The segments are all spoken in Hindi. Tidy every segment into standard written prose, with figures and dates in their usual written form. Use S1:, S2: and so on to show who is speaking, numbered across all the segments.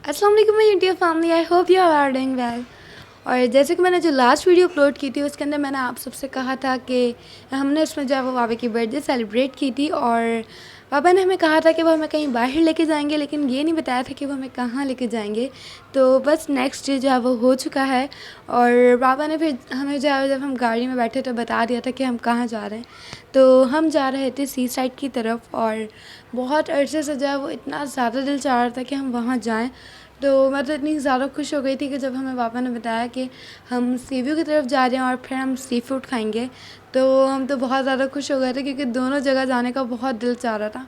S1: अस्सलाम वालेकुम my YouTube family, I hope you are doing well. और जैसे कि मैंने जो लास्ट वीडियो अपलोड की थी उसके अंदर मैंने आप सबसे कहा था कि हमने उसमें जो है वो बाबा की बर्थडे सेलिब्रेट की थी और पापा ने हमें कहा था कि वो हमें कहीं बाहर लेके जाएंगे, लेकिन ये नहीं बताया था कि वो हमें कहाँ लेके जाएंगे। तो बस नेक्स्ट डे जो है वो हो चुका है और पापा ने फिर हमें जो है जब हम गाड़ी में बैठे तो बता दिया था कि हम कहाँ जा रहे हैं। तो हम जा रहे थे सी साइड की तरफ और बहुत अरसे से जो है वो इतना ज़्यादा दिल चाह रहा था कि हम वहाँ जाएँ। तो मैं तो इतनी ज़्यादा खुश हो गई थी कि जब हमें पापा ने बताया कि हम सी व्यू की तरफ जा रहे हैं और फिर हम सी फूड खाएंगे, तो हम तो बहुत ज़्यादा खुश हो गए थे क्योंकि दोनों जगह जाने का बहुत दिल चाह रहा था।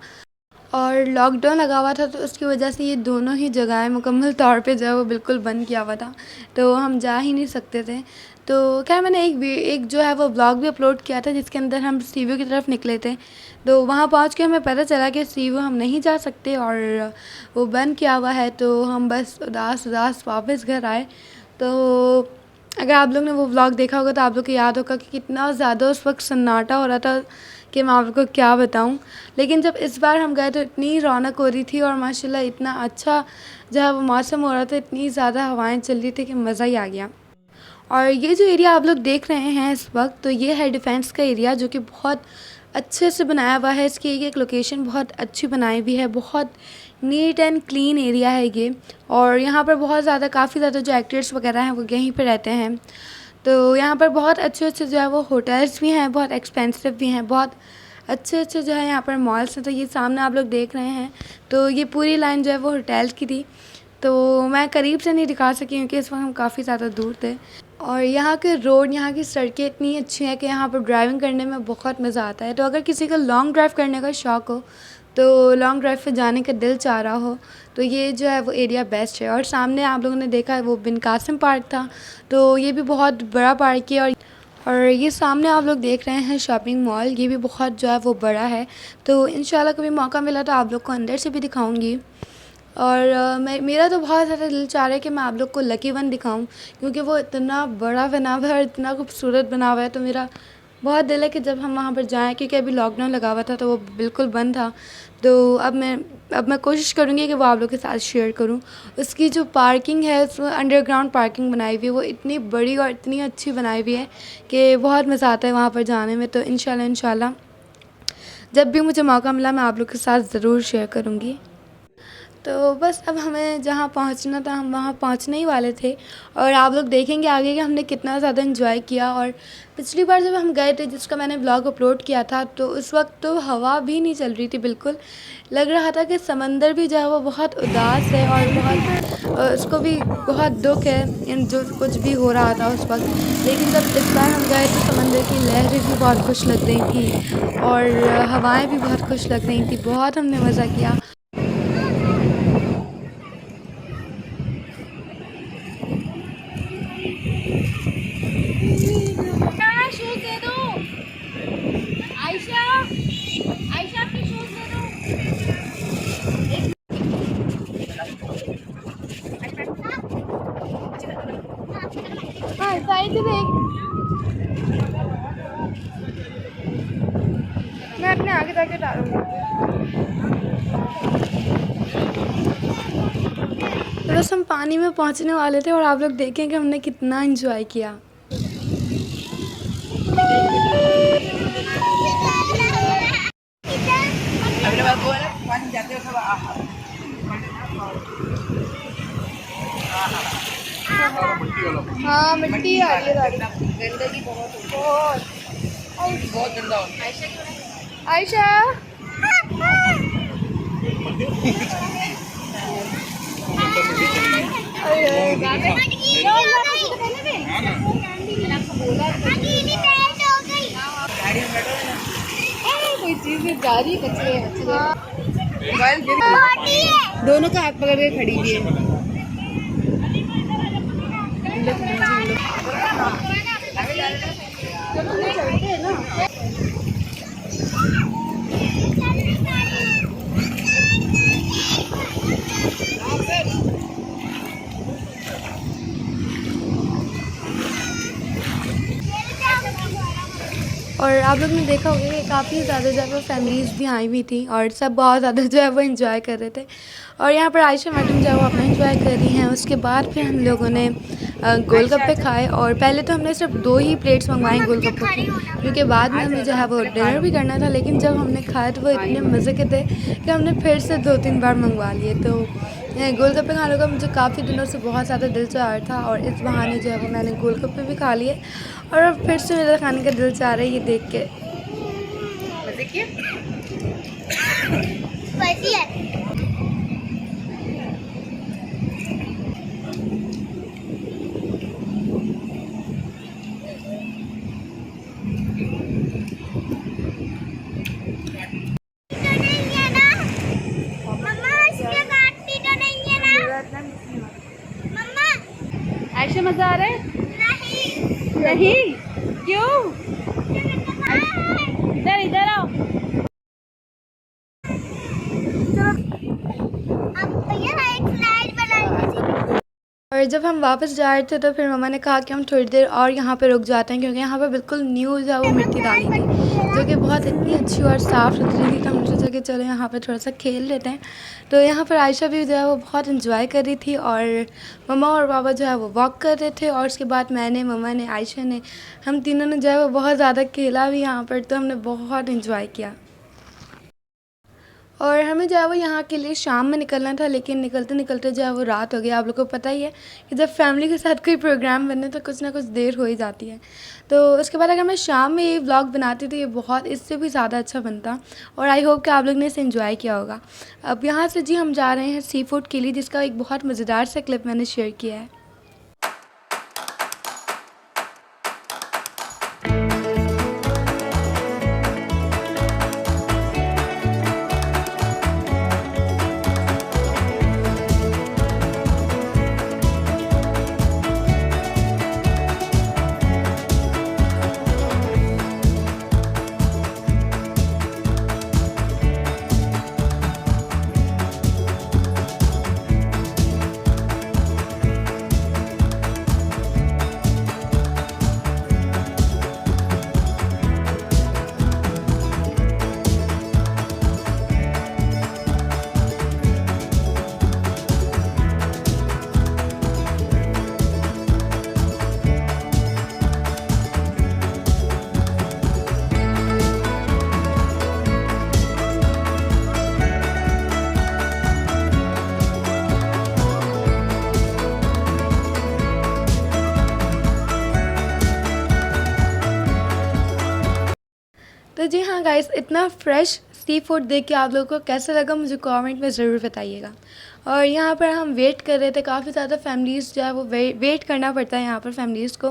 S1: और लॉकडाउन लगा हुआ था तो उसकी वजह से ये दोनों ही जगहें मुकम्मल तौर पे जो है वो बिल्कुल बंद किया हुआ था, तो हम जा ही नहीं सकते थे। तो खैर मैंने एक जो है वो ब्लॉग भी अपलोड किया था जिसके अंदर हम सी व्यू की तरफ निकले थे। तो वहाँ पहुँच के हमें पता चला कि सी व्यू हम नहीं जा सकते और वो बंद किया हुआ है, तो हम बस उदास उदास वापस घर आए। तो अगर आप लोग ने वो व्लॉग देखा होगा तो आप लोग को याद होगा कि कितना ज़्यादा उस वक्त सन्नाटा हो रहा था कि मैं आपको क्या बताऊं। लेकिन जब इस बार हम गए तो इतनी रौनक हो रही थी और माशाल्लाह इतना अच्छा जो है वो मौसम हो रहा था, इतनी ज़्यादा हवाएं चल रही थी कि मज़ा ही आ गया। और ये जो एरिया आप लोग देख रहे हैं इस वक्त, तो ये है डिफेंस का एरिया जो कि बहुत अच्छे से बनाया हुआ है। इसकी एक लोकेशन बहुत अच्छी बनाई हुई है, बहुत नीट एंड क्लीन एरिया है ये। और यहाँ पर बहुत ज़्यादा काफ़ी ज़्यादा जो एक्टर्स वगैरह हैं वो यहीं पे रहते हैं। तो यहाँ पर बहुत अच्छे अच्छे जो है वो होटल्स भी हैं, बहुत एक्सपेंसिव भी हैं, बहुत अच्छे अच्छे जो है यहाँ पर मॉल्स हैं। तो ये सामने आप लोग देख रहे हैं, तो ये पूरी लाइन जो है वो होटल्स की थी। तो मैं करीब से नहीं दिखा सकी क्योंकि इस वक्त हम काफ़ी ज़्यादा दूर थे। और यहाँ के रोड, यहाँ की सड़कें इतनी अच्छी हैं कि यहाँ पर ड्राइविंग करने में बहुत मज़ा आता है। तो अगर किसी का लॉन्ग ड्राइव करने का शौक़ हो, तो लॉन्ग ड्राइव पे जाने का दिल चाह रहा हो, तो ये जो है वो एरिया बेस्ट है। और सामने आप लोगों ने देखा है वो बिन कासिम पार्क था, तो ये भी बहुत बड़ा पार्क है। और ये सामने आप लोग देख रहे हैं शॉपिंग मॉल, ये भी बहुत जो है वो बड़ा है। तो इंशाल्लाह कभी मौका मिला तो आप लोग को अंदर से भी दिखाऊंगी। और मेरा तो बहुत ज़्यादा दिल चाह रहा है कि मैं आप लोग को लकी वन दिखाऊं क्योंकि वो इतना बड़ा बना हुआ है और इतना खूबसूरत बना हुआ है। तो मेरा बहुत दिल है कि जब हम वहाँ पर जाएं, क्योंकि अभी लॉकडाउन लगा हुआ था तो वो बिल्कुल बंद था। तो अब मैं कोशिश करूँगी कि वो आप लोग के साथ शेयर करूँ। उसकी जो पार्किंग है, उसमें अंडरग्राउंड पार्किंग बनाई हुई है, वो इतनी बड़ी और इतनी अच्छी बनाई हुई है कि बहुत मज़ा आता है वहाँ पर जाने में। तो इंशाल्लाह जब भी मुझे मौका मिला मैं आप लोग के साथ ज़रूर शेयर करूँगी। तो बस अब हमें जहाँ पहुँचना था हम वहाँ पहुँचने ही वाले थे और आप लोग देखेंगे आगे कि हमने कितना ज़्यादा एंजॉय किया। और पिछली बार जब हम गए थे, जिसका मैंने ब्लॉग अपलोड किया था, तो उस वक्त तो हवा भी नहीं चल रही थी बिल्कुल। लग रहा था कि समंदर भी जो है वो बहुत उदास है और बहुत उसको भी बहुत दुख है इन जो कुछ भी हो रहा था उस वक्त। लेकिन जब इस बार हम गए तो समंदर की लहरें भी बहुत खुश लग रही थी और हवाएँ भी बहुत खुश लग रही थी। बहुत हमने मज़ा किया।
S2: शूज दे दो आयशा, आयशा अपने शूज दे दो। हाँ साइड से देख, मैं अपने आगे जाके डालूंगी।
S1: तो बस हम पानी में पहुंचने वाले थे और आप लोग देखें कि हमने कितना एंजॉय किया।
S2: हाँ मिट्टी आ रही है गाड़ी, गंदगी बहुत बहुत गंदा हो। आयशा कोई चीज जा रही है, कचरे मोबाइल दोनों का हाथ पकड़ के खड़ी हुई है। चलते हैं ना।
S1: और आप लोग ने देखा होगा कि काफ़ी ज़्यादा जो है वो फैमिलीज़ भी आई हुई थी और सब बहुत ज़्यादा जो है वो एंजॉय कर रहे थे। और यहाँ पर आयशा मैडम जो है वो अपना एंजॉय कर रही हैं। उसके बाद फिर हम लोगों ने गोलगप्पे खाए और पहले तो हमने सिर्फ 2 ही प्लेट्स मंगवाई गोलगप्पों की, क्योंकि बाद में हमें जो है वो डिनर भी करना था। लेकिन जब हमने खाए तो वो इतने मज़े के थे कि हमने फिर से 2-3 बार मंगवा लिए। तो गोलगप्पे खाने का मुझे काफ़ी दिनों से बहुत ज़्यादा दिल चाह रहा था और इस बहाने जो है वो मैंने गोलगप्पे भी खा लिए और अब फिर से मेरा खाने का दिल चाह रहा है ये देख के।
S2: मजे किए?
S3: स्पाइसी है। तो नहीं है ना मम्मा, इसमें काटती तो नहीं है ना मम्मा?
S2: आयशा मजा आ रहा है?
S3: नहीं
S2: नहीं? क्यों? इधर इधर आओ।
S3: अब भैया एक स्लाइड बनाई।
S1: और जब हम वापस जा रहे थे तो फिर मम्मा ने कहा कि हम थोड़ी देर और यहाँ पे रुक जाते हैं, क्योंकि यहाँ पे बिल्कुल न्यू जो है वो मिट्टी डाली थी जो कि बहुत इतनी अच्छी और साफ़ सुथरी थी। तो हमने सोचा कि चलो यहाँ पे थोड़ा सा खेल लेते हैं। तो यहाँ पर आयशा भी जो है वो बहुत इंजॉय कर रही थी और मम्मा और पापा जो है वो वॉक कर रहे थे। और उसके बाद मैंने, मम्मा ने, आयशा ने, हम तीनों ने जो है वो बहुत ज़्यादा खेला भी यहाँ पर। तो हमने बहुत इंजॉय किया और हमें जो है वो यहाँ के लिए शाम में निकलना था, लेकिन निकलते निकलते जो है वो रात हो गई। आप लोगों को पता ही है कि जब फैमिली के साथ कोई प्रोग्राम बने तो कुछ ना कुछ देर हो ही जाती है। तो उसके बाद अगर मैं शाम में ये व्लॉग बनाती तो ये बहुत इससे भी ज़्यादा अच्छा बनता और आई होप कि आप लोग ने इसे एंजॉय किया होगा। अब यहाँ से जी हम जा रहे हैं सी फूड के लिए, जिसका एक बहुत मज़ेदार सा क्लिप मैंने शेयर किया है। तो जी हाँ गाइस, इतना फ्रेश सी फूड देख के आप लोगों को कैसा लगा मुझे कमेंट में ज़रूर बताइएगा। और यहाँ पर हम वेट कर रहे थे, काफ़ी ज़्यादा फैमिलीज़ जो है वो वेट करना पड़ता है यहाँ पर फैमिलीज़ को,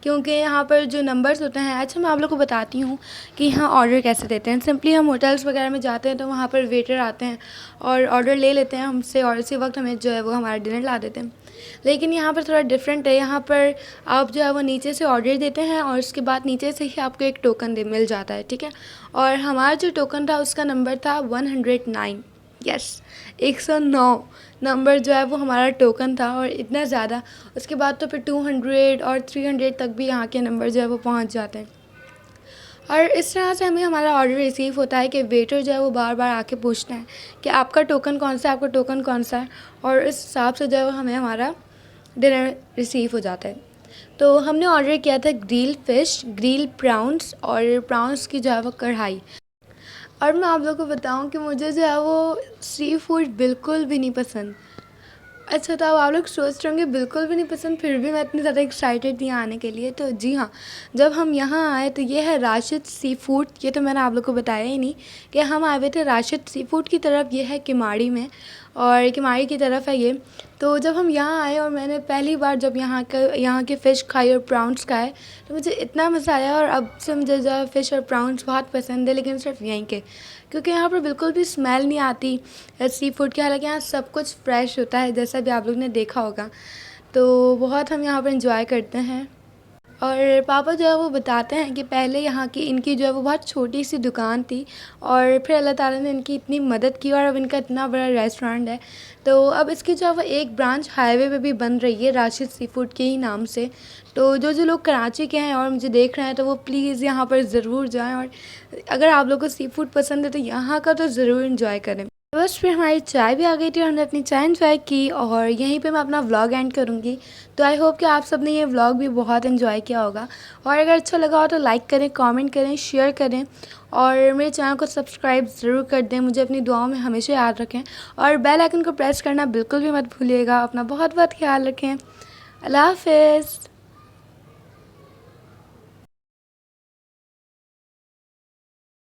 S1: क्योंकि यहाँ पर जो नंबर्स होते हैं। अच्छा, मैं आप लोगों को बताती हूँ कि यहाँ ऑर्डर कैसे देते हैं। सिंपली हम होटल्स वगैरह में जाते हैं तो वहाँ पर वेटर आते हैं और ऑर्डर ले लेते हैं हमसे और इसी वक्त हमें जो है वो हमारा डिनर ला देते हैं। लेकिन यहाँ पर थोड़ा डिफरेंट है। यहाँ पर आप जो है वो नीचे से ऑर्डर देते हैं और उसके बाद नीचे से ही आपको एक टोकन मिल जाता है, ठीक है। और हमारा जो टोकन था उसका नंबर था 109। यस, 109 नंबर जो है वो हमारा टोकन था और इतना ज़्यादा। उसके बाद तो फिर 200 और 300 तक भी यहाँ के नंबर जो है वो पहुँच जाते हैं। और इस तरह से हमें हमारा ऑर्डर रिसीव होता है कि वेटर जो है वो बार बार आके पूछता है कि आपका टोकन कौन सा है, आपका टोकन कौन सा है, और इस हिसाब से जो है वो हमें हमारा डिनर रिसीव हो जाता है। तो हमने ऑर्डर किया था ग्रिल फ़िश, ग्रिल प्राउंस और प्राउंस की जो है वो कढ़ाई। और मैं आप लोगों को बताऊं कि मुझे जो है वो सी फूड बिल्कुल भी नहीं पसंद। अच्छा, तो अब आप लोग सोच रहे होंगे बिल्कुल भी नहीं पसंद, फिर भी मैं इतनी ज़्यादा एक्साइटेड थी आने के लिए। तो जी हाँ, जब हम यहाँ आए तो ये है राशिद सी फूड। ये तो मैंने आप लोग को बताया ही नहीं कि हम आए हुए थे राशिद सी फूड की तरफ। ये है किमाड़ी में और किमाड़ी की तरफ है ये। तो जब हम यहाँ आए और मैंने पहली बार जब यहाँ के फ़िश खाई और प्राउंस खाए तो मुझे इतना मज़ा आया। और अब से मुझे जो है फ़िश और प्राउंस बहुत पसंद है, लेकिन सिर्फ यहीं के, क्योंकि यहाँ पर बिल्कुल भी स्मेल नहीं आती सी फूड की। हालांकि यहाँ सब कुछ फ्रेश होता है जैसा भी आप लोग ने देखा होगा। तो बहुत हम यहाँ पर इंजॉय करते हैं। और पापा जो है वो बताते हैं कि पहले यहाँ की इनकी जो है वो बहुत छोटी सी दुकान थी और फिर अल्लाह ताला ने इनकी इतनी मदद की और अब इनका इतना बड़ा रेस्टोरेंट है। तो अब इसकी जो है वो एक ब्रांच हाईवे पे भी बन रही है राशिद सी फूड के ही नाम से। तो जो लोग कराची के हैं और मुझे देख रहे हैं तो वो प्लीज़ यहाँ पर ज़रूर जाएं और अगर आप लोगों को सी फूड पसंद है तो यहाँ का तो ज़रूर इंजॉय करें। बस फिर हमारी चाय भी आ गई थी और हमने अपनी चाय एंजॉय की और यहीं पे मैं अपना व्लॉग एंड करूँगी। तो आई होप कि आप सब ने ये व्लॉग भी बहुत एंजॉय किया होगा और अगर अच्छा लगा हो तो लाइक करें, कमेंट करें, शेयर करें और मेरे चैनल को सब्सक्राइब ज़रूर कर दें। मुझे अपनी दुआओं में हमेशा याद रखें और बेल आइकन को प्रेस करना बिल्कुल भी मत भूलिएगा। अपना बहुत बहुत ख्याल रखें। अल्लाह हाफ़िज़।